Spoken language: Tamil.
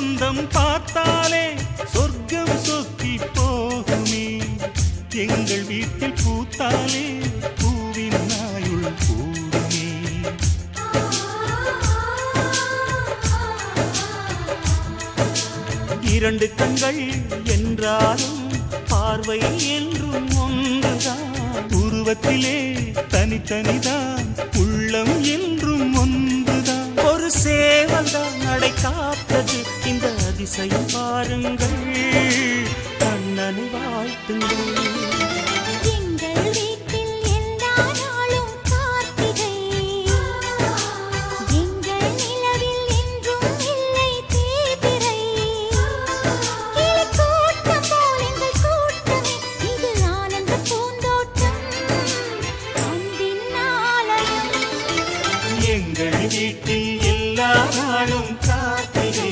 சொந்தம் பார்த்தாலே சொர்க்கம் சொத்தி போகுமே. எங்கள் வீட்டில் பூத்தாலே பூவின் நாயுள் கூடுமே. இரண்டு கண்கள் என்றாலும் பார்வை என்றும் ஒன்றுதான். உருவத்திலே தனித்தனிதான், உள்ளம் என்றும் ஒன்றுதான். ஒரு சேவல்தான் நடை காத்தது, இந்த அதிசயம் பாருங்கள், கண்ணனை வாழ்த்துங்கள். எங்கள் வீட்டில் எல்லா நாளும்